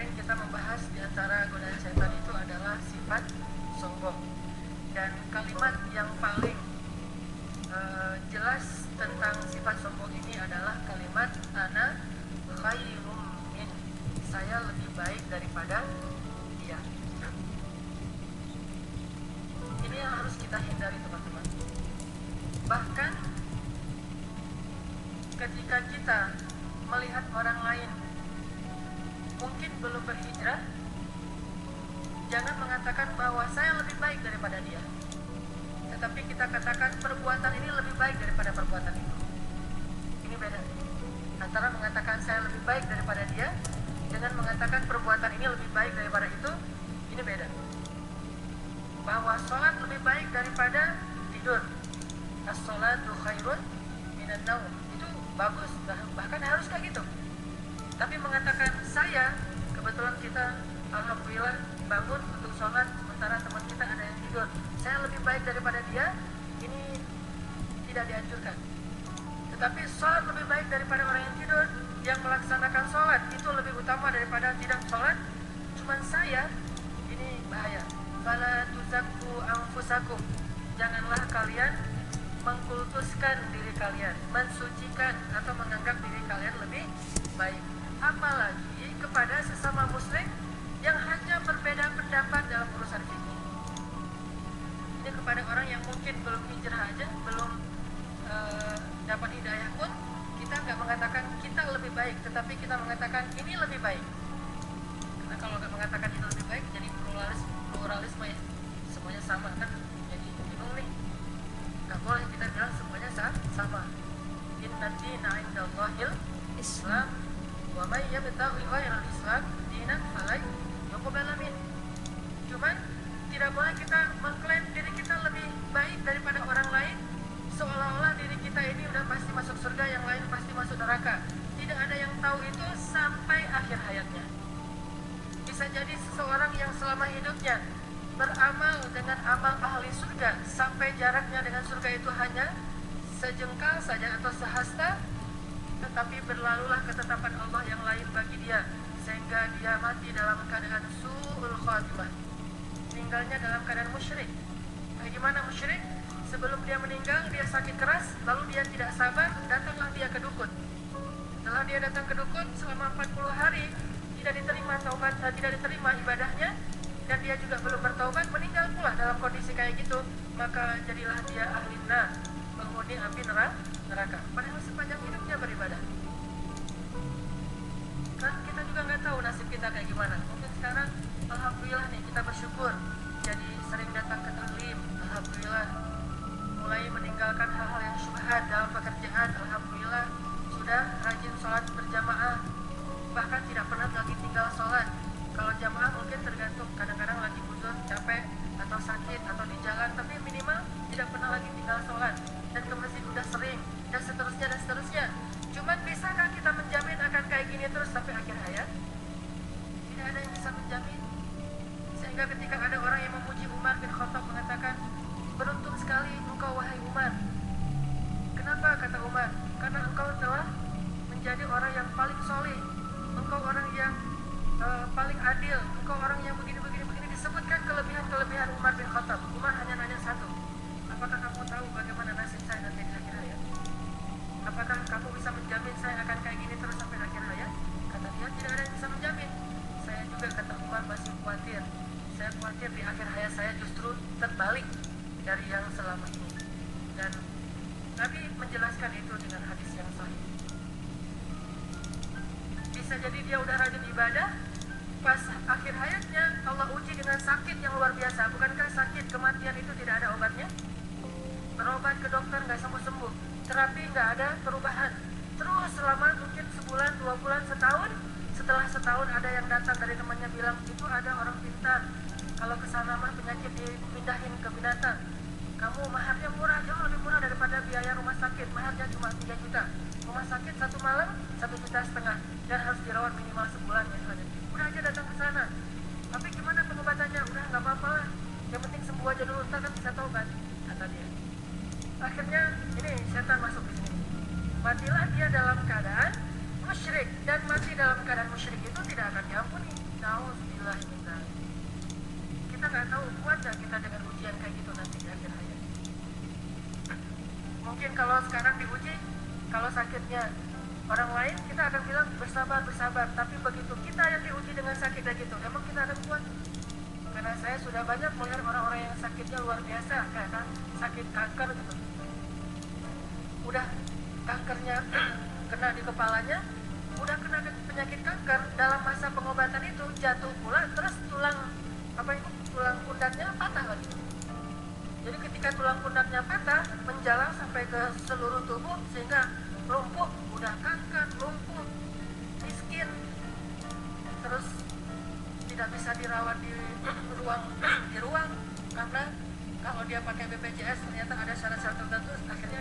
Kemarin kita membahas di antara godaan setan itu adalah sifat sombong. Dan kalimat yang paling jelas tentang sifat sombong ini adalah kalimat ana khairum min, saya lebih baik daripada dia. Ini yang harus kita hindari, teman-teman. Bahkan ketika kita melihat orang lain mungkin belum berhijrah, jangan mengatakan bahwa saya lebih baik daripada dia, tetapi kita katakan perbuatan ini lebih baik daripada perbuatan itu. Ini beda antara mengatakan saya lebih baik daripada dia dengan mengatakan perbuatan ini lebih baik daripada itu. Ini beda. Bahwa sholat lebih baik daripada tidur, as-sholatu khairun minan naum, itu bagus, bahkan harus kayak gitu. Tapi mengatakan saya, kebetulan kita alhamdulillah bangun untuk sholat sementara teman kita ada yang tidur, saya lebih baik daripada dia, ini tidak dianjurkan. Tetapi sholat lebih baik daripada orang yang tidur, yang melaksanakan sholat itu lebih utama daripada tidak sholat, cuman saya, ini bahaya. Fala tuzakku anfusakum, janganlah kalian mengkultuskan diri kalian, mensucikan atau menganggap diri kalian lebih baik, apalagi kepada sesama muslim yang hanya berbeda pendapat dalam urusan fikih. Ini kepada orang yang mungkin belum hijrah aja, belum dapat hidayah pun, kita nggak mengatakan kita lebih baik, tetapi kita mengatakan ini lebih baik. Karena kalau nggak mengatakan ini lebih baik, jadi pluralisme ya, semuanya sama kan, jadi bingung nih. Nggak boleh kita bilang semuanya sama. Inna dina indallahil Islam, wa may yabtaghi ghairal Islam dinan falai yuqbala min. Cuman tidak boleh kita mengklaim diri kita lebih baik daripada orang lain, seolah-olah diri kita ini udah pasti masuk surga, yang lain pasti masuk neraka. Tidak ada yang tahu itu sampai akhir hayatnya. Bisa jadi seseorang yang selama hidupnya beramal dengan amal ahli surga, sampai jaraknya dengan surga itu hanya sejengkal saja atau sehasta, tetapi berlalulah ketetapan Allah yang lain bagi dia, sehingga dia mati dalam keadaan su'ul khatimah, meninggalnya dalam keadaan musyrik. Bagaimana musyrik? Sebelum dia meninggal, dia sakit keras, lalu dia tidak sabar, datanglah dia ke dukun. Setelah dia datang ke dukun selama 40 hari, tidak diterima taubat, tidak diterima ibadahnya, dan dia juga belum bertaubat, meninggal pula dalam kondisi kayak gitu, maka jadilah dia ahli nar, penghuni api neraka. Padahal sepanjang hidupnya beribadah. Kan kita juga nggak tahu nasib kita kayak gimana. Mungkin sekarang alhamdulillah nih kita bersyukur, jadi sering datang ke taklim, alhamdulillah. Mulai meninggalkan hal-hal yang syubhat dalam pekerjaan, alhamdulillah. Sudah rajin sholat berjamaah, bahkan tidak pernah lagi tinggal sholat. Kalau jamaah mungkin tergantung, kadang-kadang lagi butuh, capek, atau sakit, atau di jalan, tapi minimal tidak pernah lagi tinggal sholat. Dan ke masjid udah sering, dan seterusnya, dan seterusnya. Cuman bisakah kita menjamin akan kayak gini terus sampai akhir hayat? Tidak ada yang bisa menjamin. Sehingga ketika ada orang yang memuji Umar bin Khattab mengatakan, beruntung sekali engkau wahai Umar. Kenapa kata Umar? Karena engkau telah menjadi orang yang paling soleh, engkau orang yang paling adil, engkau orang yang begini disebutkan kelebihan Umar bin Khattab. Umar hanya nanya satu, apakah kamu tahu bagaimana nasib saya nanti di akhir hayat? Apakah kamu bisa menjamin saya akan kayak gini terus sampai akhir hayat? Kata dia, tidak ada yang bisa menjamin. Saya juga, kata Umar, masih khawatir. Saya khawatir di akhir hayat saya justru terbalik dari yang selama ini. Dan Nabi menjelaskan itu dengan hadis yang sahih. Bisa jadi dia udah rajin ibadah, pas akhir hayatnya Allah uji dengan sakit yang luar biasa. Bukankah sakit kematian itu tidak ada obatnya? Berobat ke dokter nggak sembuh-sembuh, terapi nggak ada perubahan, terus selama mungkin sebulan, 2 bulan, setahun. Setelah setahun ada yang datang dari temannya bilang, itu ada orang pintar, kalau kesana mah penyakit dipindahin ke binatang, kamu maharnya murah, jauh lebih murah daripada biaya rumah sakit. Maharnya cuma 3 juta, rumah sakit 1 malam 1,5 juta, dan harus dirawat minimal sebulan misalnya. Udah aja datang ke sana. Tapi gimana pengobatannya? Udah nggak apa-apa lah, yang penting sembuh aja dulu, ntar kan bisa taubat, kata dia. Akhirnya ini setan masuk di sini. Matilah dia dalam keadaan musyrik, dan mati dalam keadaan musyrik itu tidak akan diampuni. Nauzubillah min dzalik. Kita nggak tahu kuat nggak kita dengan ujian kayak gitu nanti di akhir hayat. Mungkin kalau sekarang diuji, kalau sakitnya orang lain kita akan bilang bersabar bersabar, tapi begitu kita yang diuji dengan sakit kayak gitu, emang kita akan kuat? Karena saya sudah banyak melihat orang-orang yang sakitnya luar biasa, kayak sakit kanker gitu. Udah kankernya kena di kepalanya, udah kena penyakit kanker, dalam masa pengobatan itu jatuh pula, terus tulang pundaknya patah lagi. Jadi ketika tulang pundaknya patah, menjalar sampai ke seluruh tubuh sehingga lumpuh, udah kanker, lumpuh, miskin, terus tidak bisa dirawat di ruang karena kalau dia pakai BPJS ternyata ada syarat-syarat tertentu, akhirnya